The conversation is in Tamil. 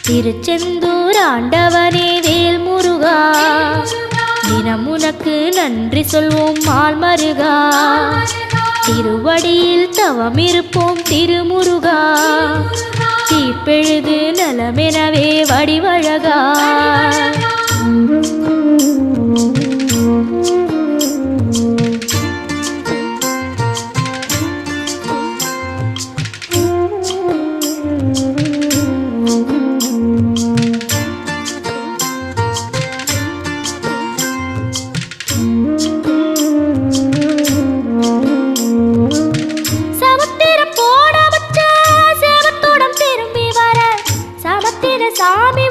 திருச்செந்தூர் ஆண்டவனே வேல் முருகா, தினம் உனக்கு நன்றி சொல்வோம் மால் மருகா. திருவடியில் தவம் இருப்போம் திருமுருகா, தீப்பெழுது நலமெனவே வடிவழகா. சாமி